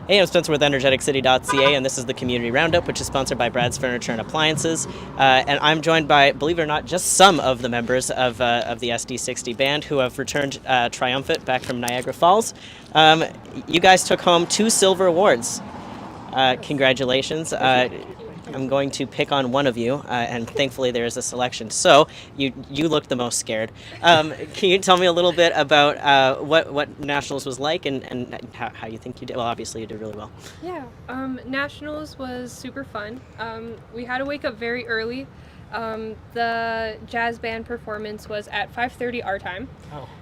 Hey, I'm Spencer with energeticcity.ca, and this is the Community Roundup, which is sponsored by Brad's Furniture and Appliances. And I'm joined by, believe it or not, just some of the members of the SD60 band who have returned triumphant back from Niagara Falls. You guys took home 2 silver awards. Congratulations. I'm going to pick on one of you, and thankfully there is a selection. So you look the most scared. Can you tell me a little bit about what Nationals was like and how you think you did? Well, obviously you did really well. Yeah, Nationals was super fun. We had to wake up very early. The jazz band performance was at 5:30 our time,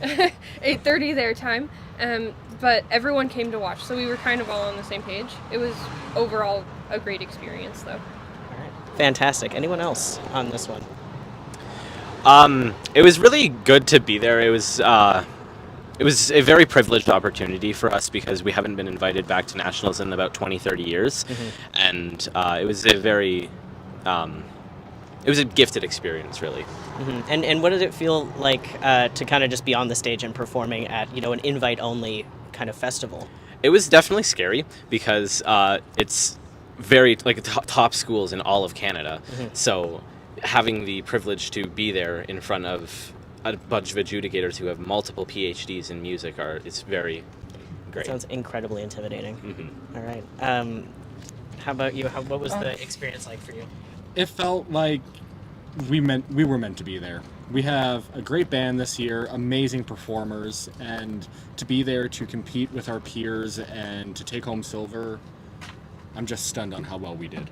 8:30 their time, but everyone came to watch, so we were kind of all on the same page. It was overall a great experience, though. All right. Fantastic. Anyone else on this one? It was really good to be there. It was a very privileged opportunity for us because we haven't been invited back to Nationals in about 20, 30 years, and it was a very it was a gifted experience, really. And what did it feel like to kind of just be on the stage and performing at an invite-only kind of festival? It was definitely scary because it's very top schools in all of Canada. So having the privilege to be there in front of a bunch of adjudicators who have multiple PhDs in music it's very great. That sounds incredibly intimidating. All right. How about you? What was the experience like for you? It felt like we were meant to be there. We have a great band this year, amazing performers, and to be there to compete with our peers and to take home silver, I'm just stunned on how well we did.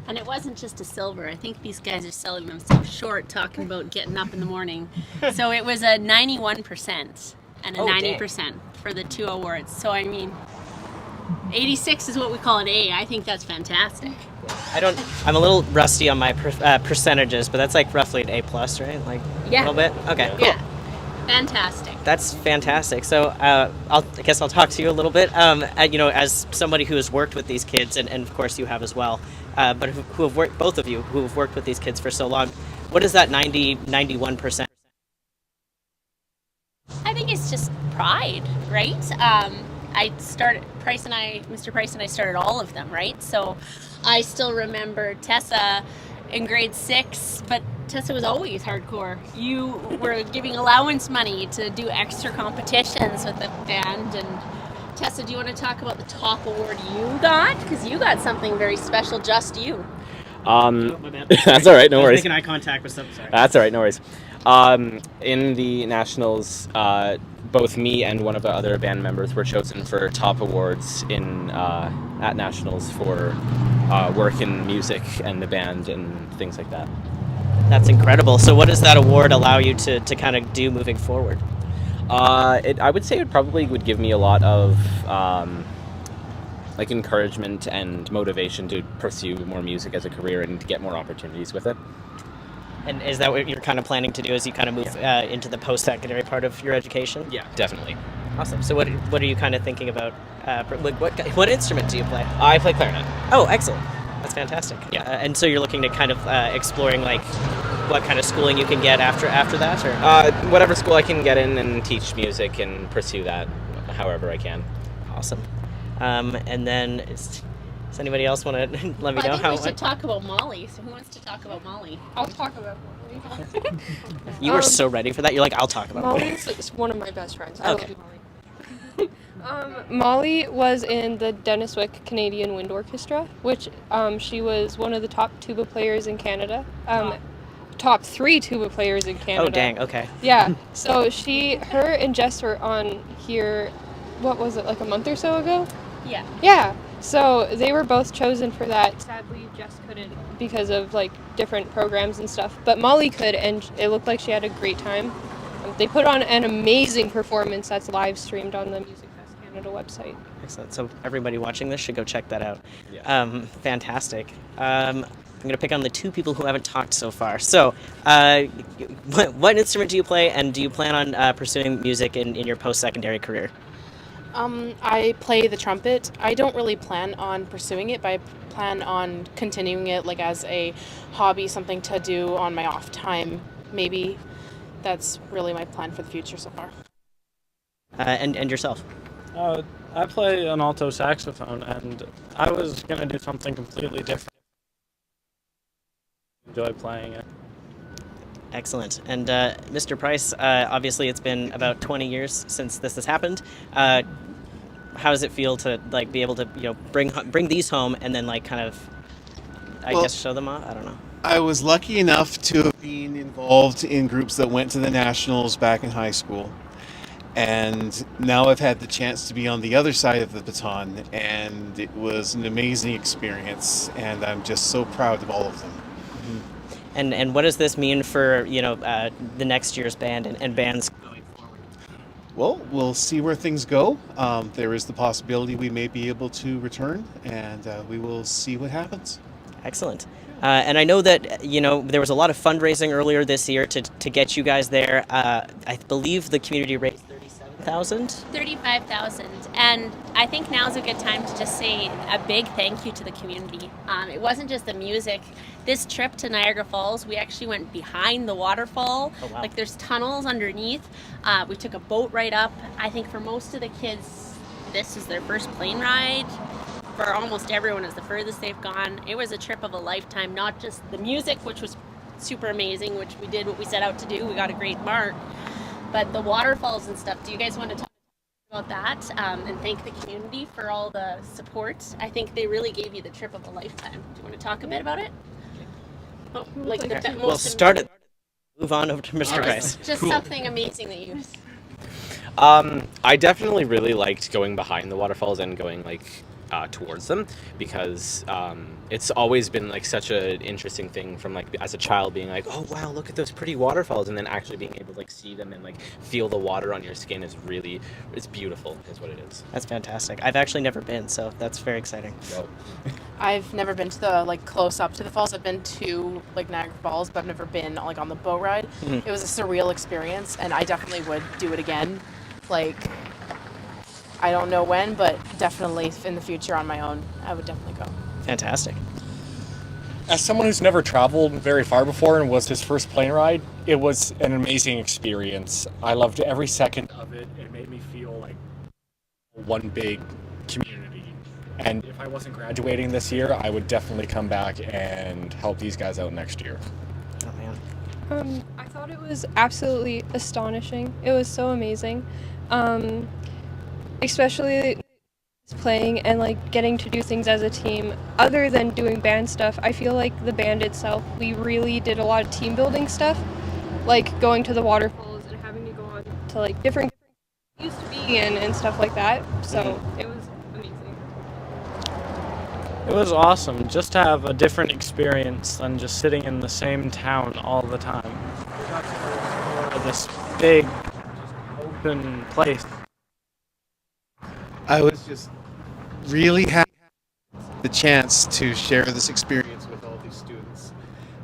And it wasn't just a silver. I think these guys are selling themselves short talking about getting up in the morning. So it was a 91% and a 90% for the 2 awards. So I mean, 86 is what we call an A. I think that's fantastic. I'm a little rusty on my percentages, but that's like roughly an A+, right? Like a little bit? Okay, cool. Yeah. Fantastic. That's fantastic. So I guess I'll talk to you a little bit. As somebody who has worked with these kids, and of course you have as well, but who have worked, both of you who have worked with these kids for so long, what is that 91%? I think it's just pride, right? Mr. Price and I started all of them, right? So I still remember Tessa in grade 6, but Tessa was always hardcore. You were giving allowance money to do extra competitions with the band. And Tessa, do you want to talk about the top award you got? Because you got something very special, just you. That's all right, no worries. Making eye contact with something. Sorry. That's all right, no worries. In the Nationals, both me and one of the other band members were chosen for top awards at Nationals for work in music and the band and things like that. That's incredible. So what does that award allow you to kind of do moving forward? I would say it probably would give me a lot of encouragement and motivation to pursue more music as a career and to get more opportunities with it. And is that what you're kind of planning to do as you kind of move into the post-secondary part of your education? Yeah, definitely. Awesome. So what are you kind of thinking about? What instrument do you play? I play clarinet. Oh, excellent. That's fantastic. Yeah. And so you're looking to kind of exploring what kind of schooling you can get after that, or whatever school I can get in and teach music and pursue that however I can. Awesome. And then does anybody else want to let me know how? I think we should talk about Molly. So who wants to talk about Molly? I'll talk about Molly. You were so ready for that. You're like, I'll talk about Molly. Molly's one of my best friends. I love Molly. Molly was in the Dennis Wick Canadian Wind Orchestra, which she was one of the top tuba players in Canada. Top 3 tuba players in Canada. Oh, dang, okay. Yeah, so her and Jess were on here, what was it, like a month or so ago? Yeah. Yeah, so they were both chosen for that. Sadly, Jess couldn't because of different programs and stuff, but Molly could, and it looked like she had a great time. They put on an amazing performance that's live streamed on the Music Fest Canada website. Excellent. So everybody watching this should go check that out. Yeah. Fantastic. I'm going to pick on the 2 people who haven't talked so far. So what instrument do you play, and do you plan on pursuing music in your post-secondary career? I play the trumpet. I don't really plan on pursuing it, but I plan on continuing it as a hobby, something to do on my off time, maybe. That's really my plan for the future so far. And yourself? I play an alto saxophone, and I was going to do something completely different. Enjoy playing it. Excellent. And Mr. Price, obviously it's been about 20 years since this has happened. How does it feel to like be able to bring these home and then like kind of I Well, guess show them off? I don't know. I was lucky enough to have been involved in groups that went to the nationals back in high school. And now I've had the chance to be on the other side of the baton, and it was an amazing experience, and I'm just so proud of all of them. And what does this mean for the next year's band and bands going forward? Well, we'll see where things go. There is the possibility we may be able to return, and we will see what happens. Excellent. And I know that there was a lot of fundraising earlier this year to get you guys there. I believe the community raised 37,000. 35,000. And I think now's a good time to just say a big thank you to the community. It wasn't just the music. This trip to Niagara Falls, we actually went behind the waterfall. Oh, wow. Like there's tunnels underneath. We took a boat ride up. I think for most of the kids, this is their first plane ride. For almost everyone, it's the furthest they've gone. It was a trip of a lifetime, not just the music, which was super amazing, which we did what we set out to do. We got a great mark. But the waterfalls and stuff, do you guys want to talk about that and thank the community for all the support? I think they really gave you the trip of a lifetime. Do you want to talk a bit about it? Oh, like the most We'll start it. Move on over to Mr. Price. Just something amazing that you... I definitely really liked going behind the waterfalls and going towards them, because it's always been like such an interesting thing from like as a child being like, oh wow, look at those pretty waterfalls, and then actually being able to like see them and like feel the water on your skin it's beautiful is what it is. That's fantastic. I've actually never been, so that's very exciting. I've never been to the close up to the falls. I've been to Niagara Falls, but I've never been on the boat ride. Mhm. It was a surreal experience, and I definitely would do it again. I don't know when, but definitely in the future on my own, I would definitely go. Fantastic. As someone who's never traveled very far before and was his first plane ride, it was an amazing experience. I loved every second of it. It made me feel like one big community. And if I wasn't graduating this year, I would definitely come back and help these guys out next year. Oh man. I thought it was absolutely astonishing. It was so amazing. Especially playing and getting to do things as a team other than doing band stuff. I feel like the band itself, we really did a lot of team building stuff, like going to the waterfalls and having to go on to different used to be in and stuff like that. So it was amazing. It was awesome just to have a different experience than just sitting in the same town all the time. We got to explore this big, open place. I was just really happy to have the chance to share this experience with all these students.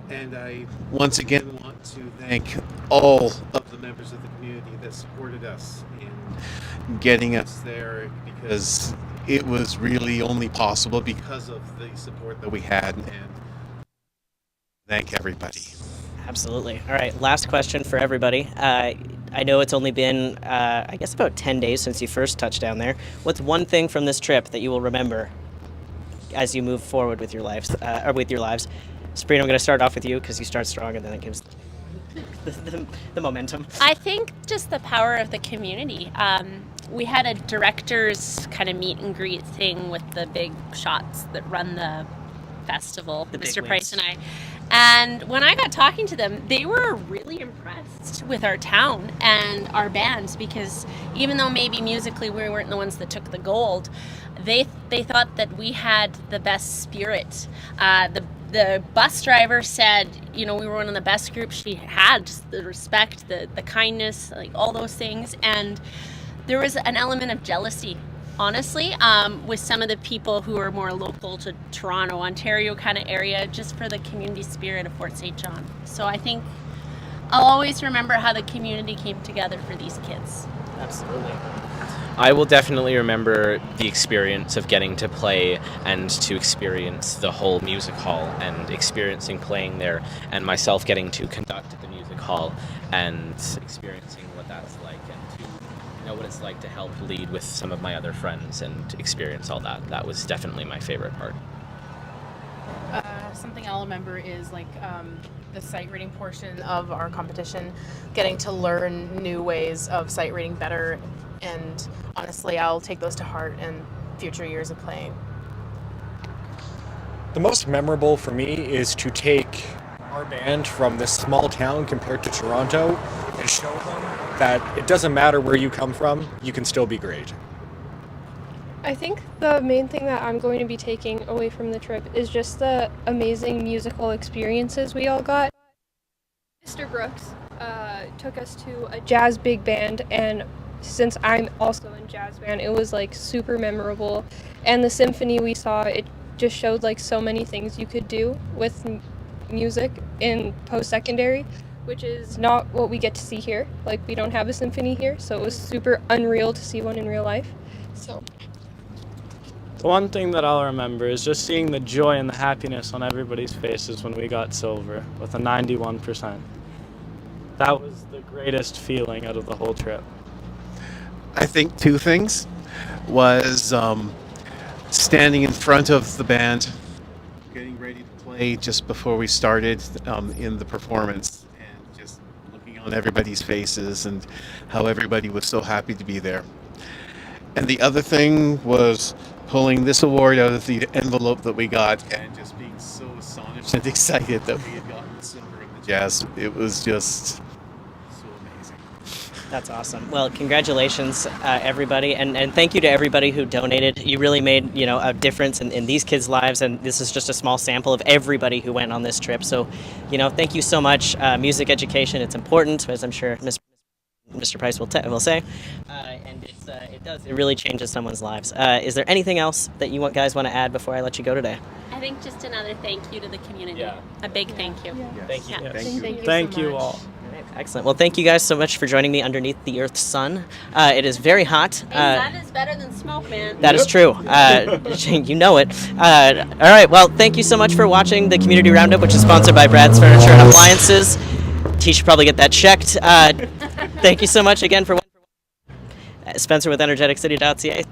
And I once again want to thank all of the members of the community that supported us in getting us there, because it was really only possible because of the support that we had. And thank everybody. Absolutely. All right, last question for everybody. I know it's only been, I guess, about 10 days since you first touched down there. What's one thing from this trip that you will remember as you move forward with your lives? Sabrina, I'm going to start off with you because you start strong, and then it gives the momentum. I think just the power of the community. We had a director's kind of meet and greet thing with the big shots that run the festival, Mr. Price and I. And when I got talking to them, they were really impressed with our town and our band, because even though maybe musically we weren't the ones that took the gold, they thought that we had the best spirit. The bus driver said, we were one of the best groups she had, just the respect, the kindness, all those things. And there was an element of jealousy, honestly, with some of the people who are more local to Toronto, Ontario kind of area, just for the community spirit of Fort St. John. So I think I'll always remember how the community came together for these kids. Absolutely. I will definitely remember the experience of getting to play and to experience the whole music hall and experiencing playing there, and myself getting to conduct at the music hall and experiencing what that's like, and to know what it's like to help lead with some of my other friends and experience all that. That was definitely my favorite part. Something I'll remember is like the sight reading portion of our competition, getting to learn new ways of sight reading better, and honestly, I'll take those to heart in future years of playing. The most memorable for me is to take our band from this small town compared to Toronto and show them that it doesn't matter where you come from, you can still be great. I think the main thing that I'm going to be taking away from the trip is just the amazing musical experiences we all got. Mr. Brooks took us to a jazz big band, and since I'm also in jazz band, it was like super memorable. And the symphony we saw, it just showed like so many things you could do with music in post-secondary, which is not what we get to see here. Like, we don't have a symphony here, so it was super unreal to see one in real life. So The one thing that I'll remember is just seeing the joy and the happiness on everybody's faces when we got silver with a 91%. That was the greatest feeling out of the whole trip. I think two things was standing in front of the band, getting ready to play just before we started in the performance, and just looking on everybody's faces and how everybody was so happy to be there. And the other thing was pulling this award out of the envelope that we got and just being so astonished and excited that we had gotten silver in the jazz. It was just so amazing. That's awesome. Well, congratulations, everybody, and thank you to everybody who donated. You really made, a difference in these kids' lives, and this is just a small sample of everybody who went on this trip. So, thank you so much. Music education, it's important, as I'm sure Mr. Price will say, and it really changes someone's lives. Is there anything else that you guys want to add before I let you go today? I think just another thank you to the community. Yeah. A big thank you. Yeah. Thank you. Yeah. Thank you so all. much. Excellent. Well, thank you guys so much for joining me underneath the Earth's sun. It is very hot. Hey, sun is better than smoke, man. That is true. You know it. All right. Well, thank you so much for watching the Community Roundup, which is sponsored by Brad's Furniture and Appliances. T should probably get that checked. Thank you so much again for Spencer with energeticcity.ca.